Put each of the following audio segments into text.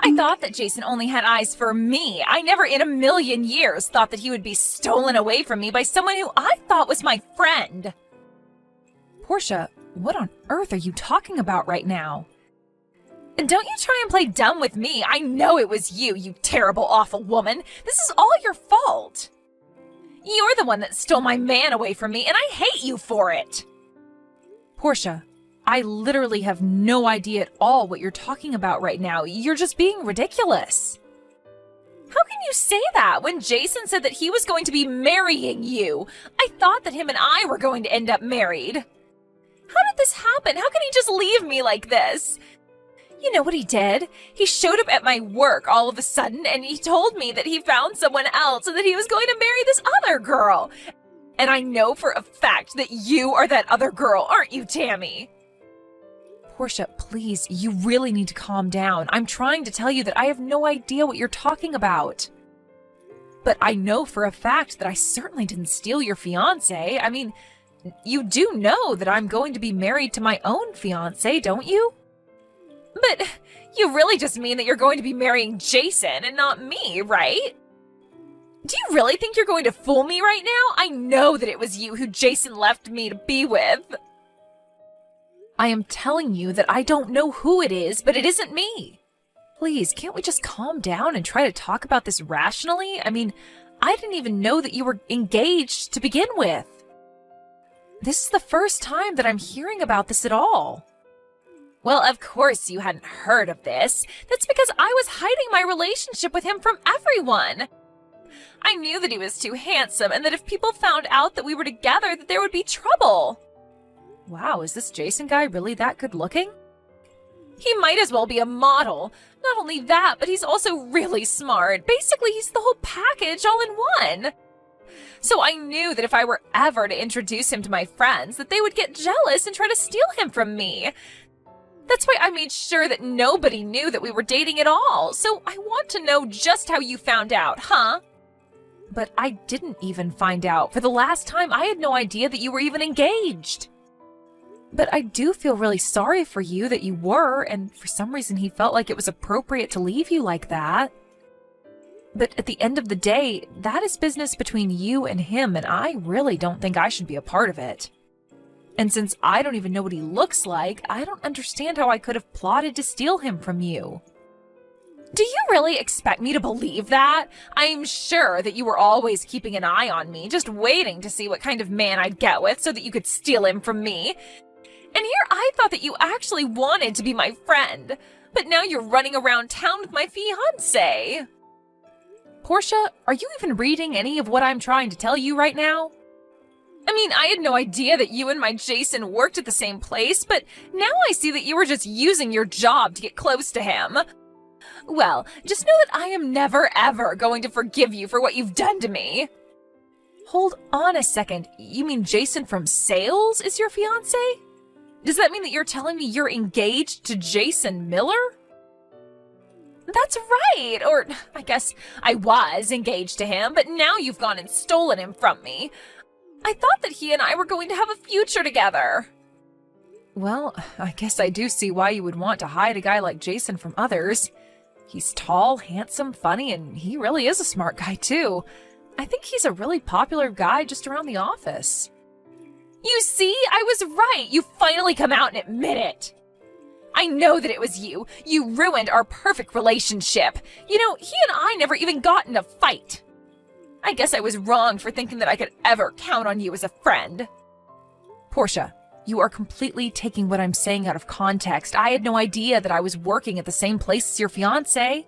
I thought that Jason only had eyes for me. I never in a million years thought that he would be stolen away from me by someone who I thought was my friend. Portia, what on earth are you talking about right now? And don't you try and play dumb with me. I know it was you, you terrible, awful woman. This is all your fault. You're the one that stole my man away from me, and I hate you for it. Portia, I literally have no idea at all what you're talking about right now. You're just being ridiculous. How can you say that when Jason said that he was going to be marrying you? I thought that him and I were going to end up married. How did this happen? How can he just leave me like this? You know what he did? He showed up at my work all of a sudden and he told me that he found someone else and that he was going to marry this other girl. And I know for a fact that you are that other girl, aren't you, Tammy? Portia, please, you really need to calm down. I'm trying to tell you that I have no idea what you're talking about. But I know for a fact that I certainly didn't steal your fiancé. I mean, you do know that I'm going to be married to my own fiancé, don't you? But you really just mean that you're going to be marrying Jason and not me, right? Do you really think you're going to fool me right now? I know that it was you who Jason left me to be with. I am telling you that I don't know who it is, but it isn't me. Please, can't we just calm down and try to talk about this rationally? I mean, I didn't even know that you were engaged to begin with. This is the first time that I'm hearing about this at all. Well, of course you hadn't heard of this. That's because I was hiding my relationship with him from everyone. I knew that he was too handsome and that if people found out that we were together, that there would be trouble. Wow, is this Jason guy really that good looking? He might as well be a model. Not only that, but he's also really smart. Basically, he's the whole package all in one. So I knew that if I were ever to introduce him to my friends, that they would get jealous and try to steal him from me. That's why I made sure that nobody knew that we were dating at all. So I want to know just how you found out, huh? But I didn't even find out. For the last time, I had no idea that you were even engaged. But I do feel really sorry for you that you were, and for some reason he felt like it was appropriate to leave you like that. But at the end of the day, that is business between you and him, and I really don't think I should be a part of it. And since I don't even know what he looks like, I don't understand how I could have plotted to steal him from you. Do you really expect me to believe that? I'm sure that you were always keeping an eye on me, just waiting to see what kind of man I'd get with so that you could steal him from me. And here I thought that you actually wanted to be my friend, but now you're running around town with my fiancé. Portia, are you even reading any of what I'm trying to tell you right now? I mean, I had no idea that you and my Jason worked at the same place, but now I see that you were just using your job to get close to him. Well, just know that I am never ever going to forgive you for what you've done to me. Hold on a second. You mean Jason from sales is your fiancé? Does that mean that you're telling me you're engaged to Jason Miller? That's right, or I guess I was engaged to him, but now you've gone and stolen him from me. I thought that he and I were going to have a future together. Well, I guess I do see why you would want to hide a guy like Jason from others. He's tall, handsome, funny, and he really is a smart guy too. I think he's a really popular guy just around the office. You see, I was right. You finally come out and admit it. I know that it was you. You ruined our perfect relationship. You know, he and I never even got in a fight. I guess I was wrong for thinking that I could ever count on you as a friend. Portia, you are completely taking what I'm saying out of context. I had no idea that I was working at the same place as your fiancé.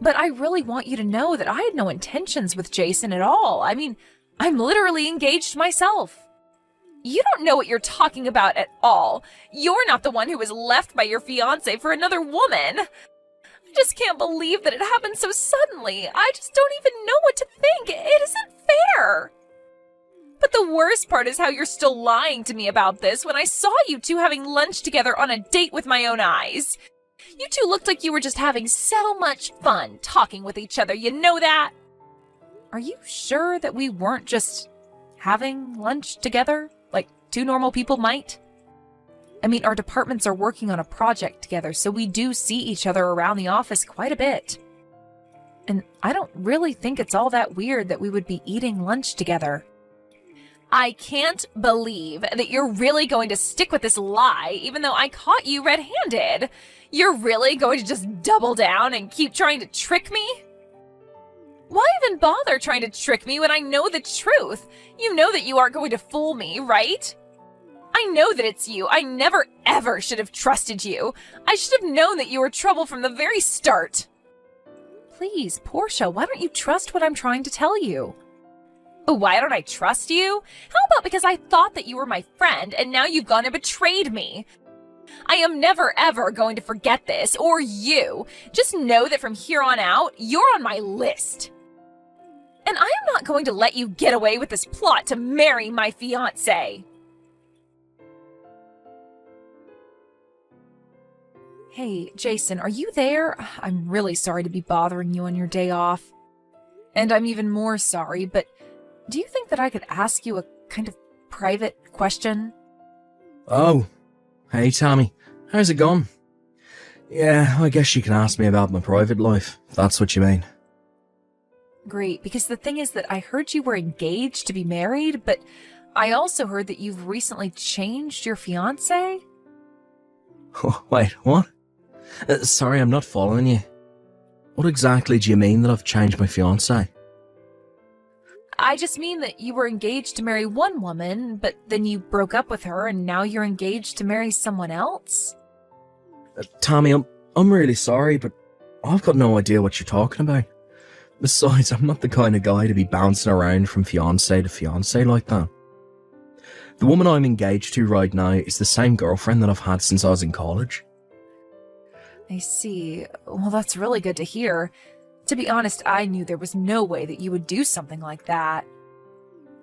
But I really want you to know that I had no intentions with Jason at all. I mean, I'm literally engaged myself. You don't know what you're talking about at all. You're not the one who was left by your fiancé for another woman. I just can't believe that it happened so suddenly. I just don't even know what to think. It isn't fair. But the worst part is how you're still lying to me about this when I saw you two having lunch together on a date with my own eyes. You two looked like you were just having so much fun talking with each other, you know that? Are you sure that we weren't just having lunch together, like two normal people might? I mean, our departments are working on a project together, so we do see each other around the office quite a bit. And I don't really think it's all that weird that we would be eating lunch together. I can't believe that you're really going to stick with this lie, even though I caught you red-handed. You're really going to just double down and keep trying to trick me? Why even bother trying to trick me when I know the truth? You know that you aren't going to fool me, right? I know that it's you. I never ever should have trusted you. I should have known that you were trouble from the very start. Please, Portia, why don't you trust what I'm trying to tell you? Why don't I trust you? How about because I thought that you were my friend and now you've gone and betrayed me? I am never ever going to forget this, or you. Just know that from here on out, you're on my list. And I am not going to let you get away with this plot to marry my fiancé. Hey, Jason, are you there? I'm really sorry to be bothering you on your day off. And I'm even more sorry, but do you think that I could ask you a kind of private question? Oh, hey Tammy, how's it going? Yeah, I guess you can ask me about my private life, if that's what you mean. Great, because the thing is that I heard you were engaged to be married, but I also heard that you've recently changed your fiancé? Oh, wait, what? Sorry, I'm not following you. What exactly do you mean that I've changed my fiancé? I just mean that you were engaged to marry one woman, but then you broke up with her and now you're engaged to marry someone else? Tammy, I'm really sorry, but I've got no idea what you're talking about. Besides, I'm not the kind of guy to be bouncing around from fiancé to fiancé like that. The woman I'm engaged to right now is the same girlfriend that I've had since I was in college. I see. Well, that's really good to hear. To be honest, I knew there was no way that you would do something like that.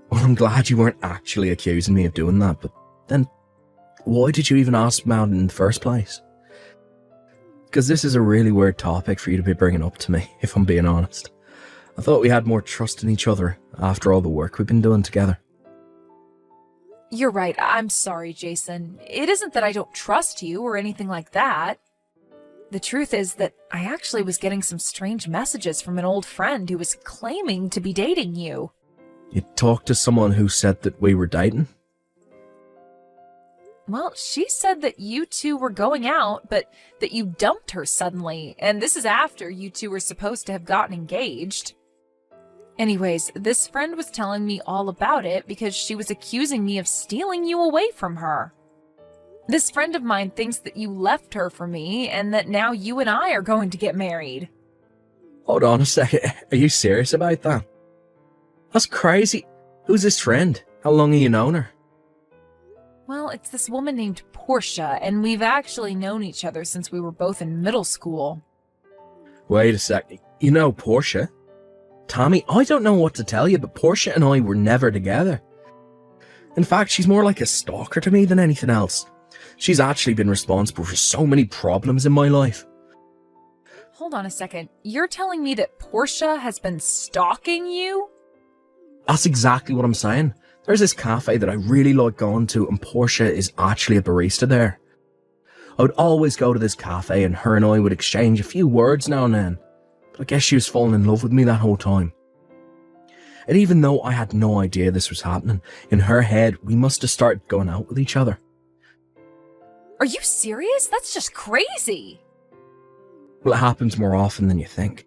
Well, I'm glad you weren't actually accusing me of doing that, but then why did you even ask about it in the first place? Because this is a really weird topic for you to be bringing up to me, if I'm being honest. I thought we had more trust in each other after all the work we've been doing together. You're right. I'm sorry, Jason. It isn't that I don't trust you or anything like that. The truth is that I actually was getting some strange messages from an old friend who was claiming to be dating you. You talked to someone who said that we were dating? Well, she said that you two were going out, but that you dumped her suddenly, and this is after you two were supposed to have gotten engaged. Anyways, this friend was telling me all about it because she was accusing me of stealing you away from her. This friend of mine thinks that you left her for me and that now you and I are going to get married. Hold on a second. Are you serious about that? That's crazy. Who's this friend? How long have you known her? Well, it's this woman named Portia, and we've actually known each other since we were both in middle school. Wait a sec. You know Portia? Tommy, I don't know what to tell you, but Portia and I were never together. In fact, she's more like a stalker to me than anything else. She's actually been responsible for so many problems in my life. Hold on a second. You're telling me that Portia has been stalking you? That's exactly what I'm saying. There's this cafe that I really like going to, and Portia is actually a barista there. I would always go to this cafe and her and I would exchange a few words now and then. But I guess she was falling in love with me that whole time. And even though I had no idea this was happening, in her head we must have started going out with each other. Are you serious? That's just crazy. Well, it happens more often than you think.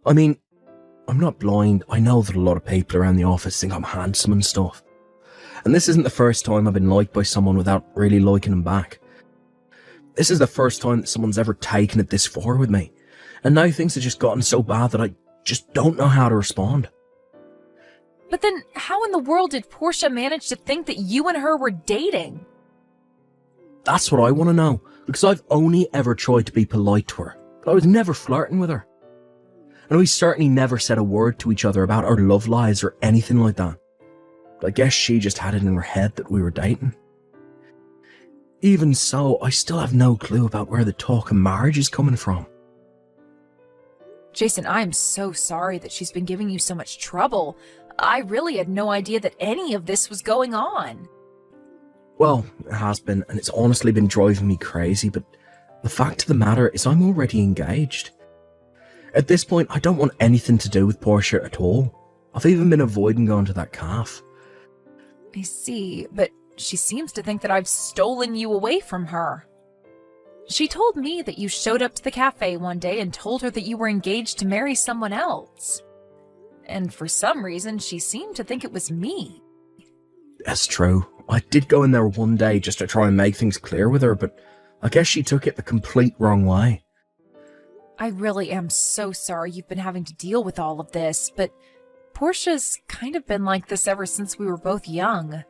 I mean, I'm not blind. I know that a lot of people around the office think I'm handsome and stuff. And this isn't the first time I've been liked by someone without really liking them back. This is the first time that someone's ever taken it this far with me. And now things have just gotten so bad that I just don't know how to respond. But then how in the world did Portia manage to think that you and her were dating? That's what I want to know, because I've only ever tried to be polite to her, but I was never flirting with her. And we certainly never said a word to each other about our love lives or anything like that. But I guess she just had it in her head that we were dating. Even so, I still have no clue about where the talk of marriage is coming from. Jason, I am so sorry that she's been giving you so much trouble. I really had no idea that any of this was going on. Well, it has been, and it's honestly been driving me crazy, but the fact of the matter is I'm already engaged. At this point, I don't want anything to do with Portia at all. I've even been avoiding going to that cafe. I see, but she seems to think that I've stolen you away from her. She told me that you showed up to the cafe one day and told her that you were engaged to marry someone else. And for some reason, she seemed to think it was me. That's true. I did go in there one day just to try and make things clear with her, but I guess she took it the complete wrong way. I really am so sorry you've been having to deal with all of this, but Portia's kind of been like this ever since we were both young.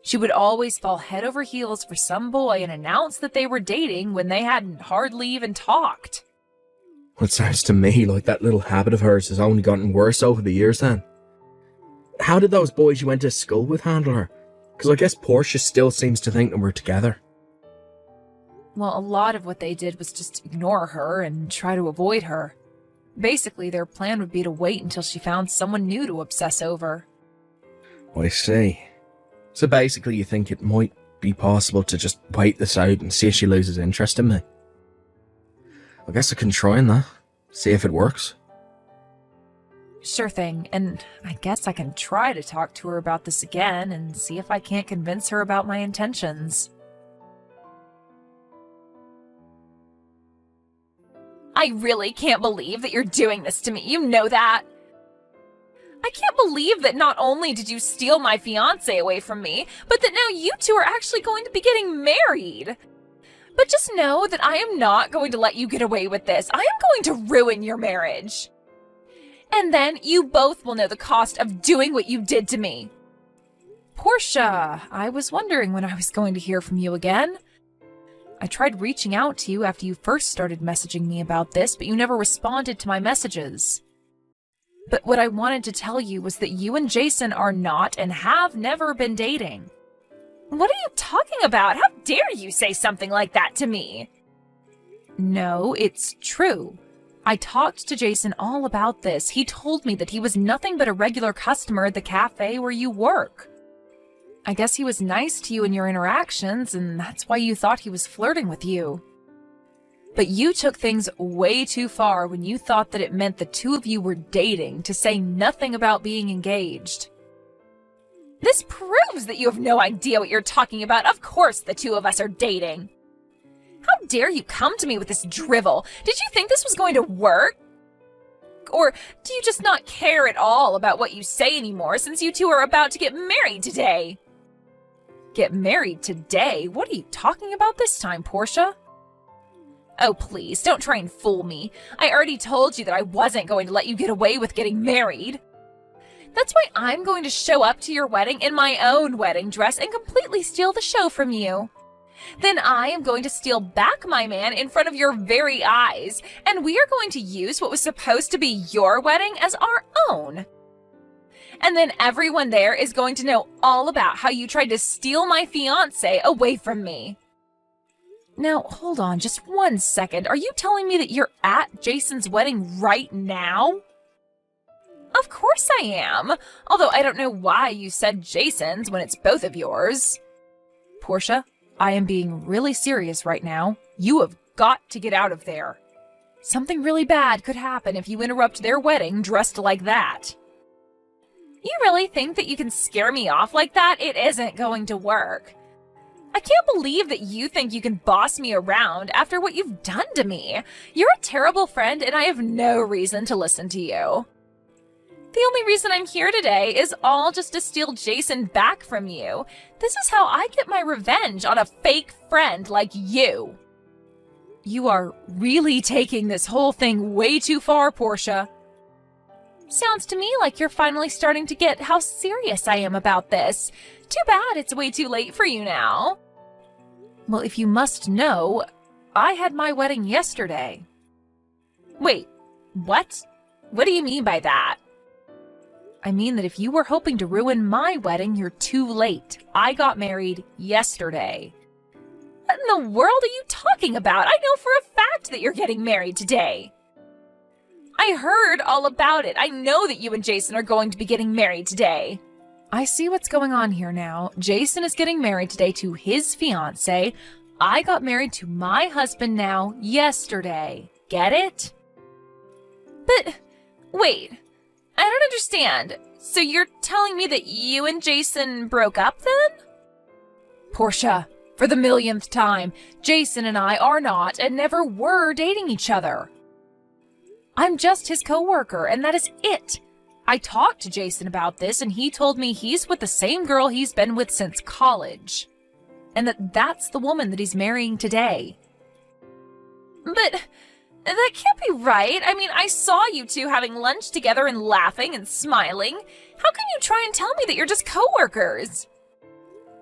She would always fall head over heels for some boy and announce that they were dating when they hadn't hardly even talked. It sounds to me like that little habit of hers has only gotten worse over the years then. How did those boys you went to school with handle her? Because I guess Portia still seems to think that we're together. Well, a lot of what they did was just ignore her and try to avoid her. Basically, their plan would be to wait until she found someone new to obsess over. I see. So basically you think it might be possible to just wait this out and see if she loses interest in me? I guess I can try and that. See if it works. Sure thing, and I guess I can try to talk to her about this again and see if I can't convince her about my intentions. I really can't believe that you're doing this to me. You know that. I can't believe that not only did you steal my fiancé away from me, but that now you two are actually going to be getting married. But just know that I am not going to let you get away with this. I am going to ruin your marriage. And then you both will know the cost of doing what you did to me. Portia, I was wondering when I was going to hear from you again. I tried reaching out to you after you first started messaging me about this, but you never responded to my messages. But what I wanted to tell you was that you and Jason are not and have never been dating. What are you talking about? How dare you say something like that to me? No, it's true. I talked to Jason all about this. He told me that he was nothing but a regular customer at the cafe where you work. I guess he was nice to you in your interactions, and that's why you thought he was flirting with you. But you took things way too far when you thought that it meant the two of you were dating, to say nothing about being engaged. This proves that you have no idea what you're talking about. Of course the two of us are dating. How dare you come to me with this drivel? Did you think this was going to work? Or do you just not care at all about what you say anymore since you two are about to get married today? Get married today? What are you talking about this time, Portia? Oh, please, don't try and fool me. I already told you that I wasn't going to let you get away with getting married. That's why I'm going to show up to your wedding in my own wedding dress and completely steal the show from you. Then I am going to steal back my man in front of your very eyes, and we are going to use what was supposed to be your wedding as our own. And then everyone there is going to know all about how you tried to steal my fiancé away from me. Now, hold on just 1 second. Are you telling me that you're at Jason's wedding right now? Of course I am, although I don't know why you said Jason's when it's both of yours. Portia, I am being really serious right now. You have got to get out of there. Something really bad could happen if you interrupt their wedding dressed like that. You really think that you can scare me off like that? It isn't going to work. I can't believe that you think you can boss me around after what you've done to me. You're a terrible friend, and I have no reason to listen to you. The only reason I'm here today is all just to steal Jason back from you. This is how I get my revenge on a fake friend like you. You are really taking this whole thing way too far, Portia. Sounds to me like you're finally starting to get how serious I am about this. Too bad it's way too late for you now. Well, if you must know, I had my wedding yesterday. Wait, what? What do you mean by that? I mean that if you were hoping to ruin my wedding, you're too late. I got married yesterday. What in the world are you talking about? I know for a fact that you're getting married today. I heard all about it. I know that you and Jason are going to be getting married today. I see what's going on here now. Jason is getting married today to his fiancée. I got married to my husband now yesterday. Get it? But, wait. I don't understand. So you're telling me that you and Jason broke up then? Portia, for the millionth time, Jason and I are not and never were dating each other. I'm just his co-worker, and that is it. I talked to Jason about this, and he told me he's with the same girl he's been with since college. And that's the woman that he's marrying today. But that can't be right. I mean, I saw you two having lunch together and laughing and smiling. How can you try and tell me that you're just co-workers?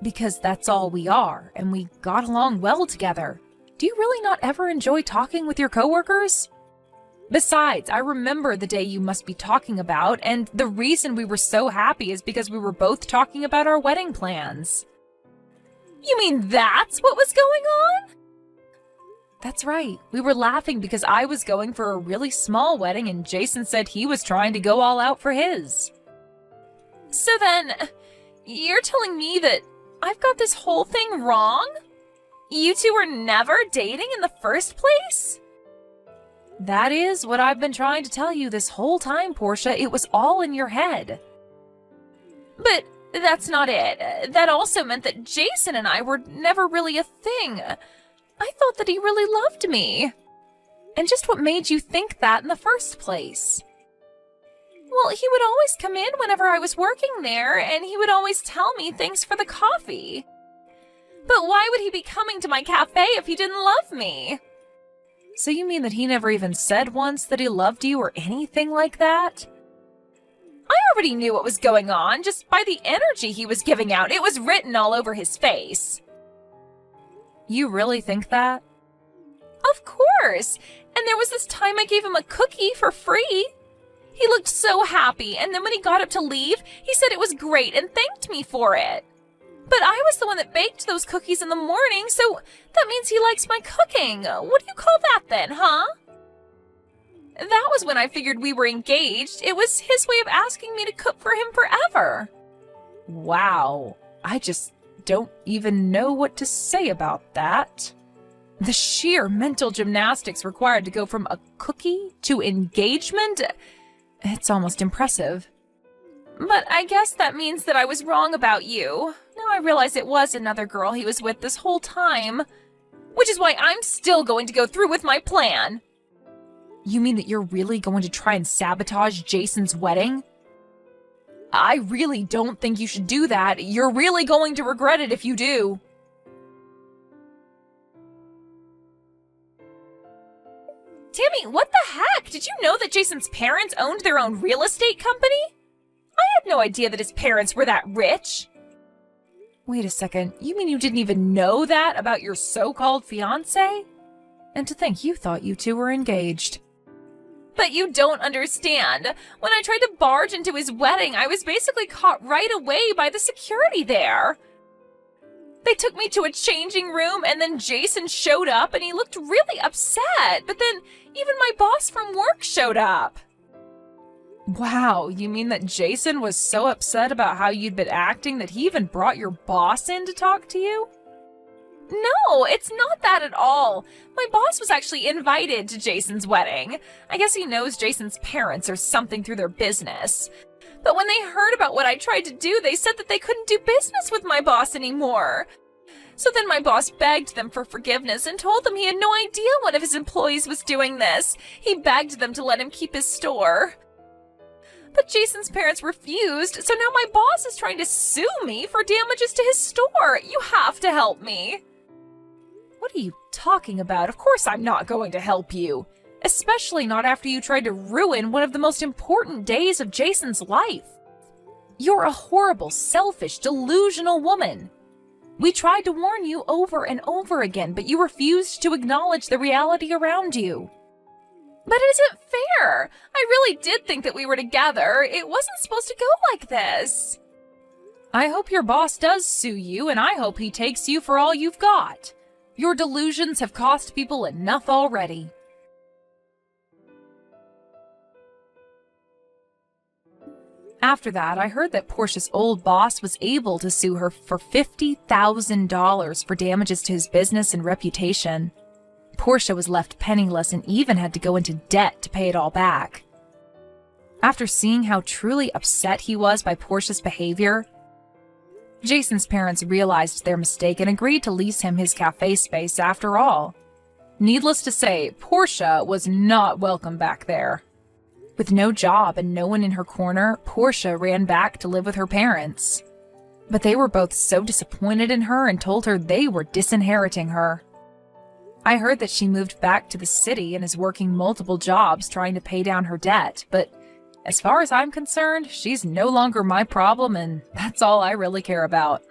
Because that's all we are, and we got along well together. Do you really not ever enjoy talking with your co-workers? Besides, I remember the day you must be talking about, and the reason we were so happy is because we were both talking about our wedding plans. You mean that's what was going on? That's right. We were laughing because I was going for a really small wedding and Jason said he was trying to go all out for his. So then, you're telling me that I've got this whole thing wrong? You two were never dating in the first place? That is what I've been trying to tell you this whole time, Portia. It was all in your head. But that's not it. That also meant that Jason and I were never really a thing. I thought that he really loved me. And just what made you think that in the first place? Well, he would always come in whenever I was working there, and he would always tell me thanks for the coffee. But why would he be coming to my cafe if he didn't love me? So you mean that he never even said once that he loved you or anything like that? I already knew what was going on, just by the energy he was giving out. It was written all over his face. You really think that? Of course! And there was this time I gave him a cookie for free. He looked so happy, and then when he got up to leave, he said it was great and thanked me for it. But I was the one that baked those cookies in the morning, so that means he likes my cooking. What do you call that then, huh? That was when I figured we were engaged. It was his way of asking me to cook for him forever. Wow. I just don't even know what to say about that. The sheer mental gymnastics required to go from a cookie to engagement, it's almost impressive. But I guess that means that I was wrong about you. Now I realize it was another girl he was with this whole time. Which is why I'm still going to go through with my plan. You mean that you're really going to try and sabotage Jason's wedding? I really don't think you should do that. You're really going to regret it if you do. Tammy, what the heck? Did you know that Jason's parents owned their own real estate company? I had no idea that his parents were that rich. Wait a second, you mean you didn't even know that about your so-called fiancé? And to think you thought you two were engaged. But you don't understand. When I tried to barge into his wedding, I was basically caught right away by the security there. They took me to a changing room, and then Jason showed up, and he looked really upset. But then even my boss from work showed up. Wow, you mean that Jason was so upset about how you'd been acting that he even brought your boss in to talk to you? No, it's not that at all. My boss was actually invited to Jason's wedding. I guess he knows Jason's parents or something through their business. But when they heard about what I tried to do, they said that they couldn't do business with my boss anymore. So then my boss begged them for forgiveness and told them he had no idea one of his employees was doing this. He begged them to let him keep his store. But Jason's parents refused, so now my boss is trying to sue me for damages to his store. You have to help me. What are you talking about? Of course I'm not going to help you. Especially not after you tried to ruin one of the most important days of Jason's life. You're a horrible, selfish, delusional woman. We tried to warn you over and over again, but you refused to acknowledge the reality around you. But it isn't fair. I really did think that we were together. It wasn't supposed to go like this. I hope your boss does sue you, and I hope he takes you for all you've got. Your delusions have cost people enough already. After that, I heard that Portia's old boss was able to sue her for $50,000 for damages to his business and reputation. Portia was left penniless and even had to go into debt to pay it all back. After seeing how truly upset he was by Portia's behavior, Jason's parents realized their mistake and agreed to lease him his cafe space after all. Needless to say, Portia was not welcome back there. With no job and no one in her corner, Portia ran back to live with her parents. But they were both so disappointed in her and told her they were disinheriting her. I heard that she moved back to the city and is working multiple jobs trying to pay down her debt, but as far as I'm concerned, she's no longer my problem and that's all I really care about.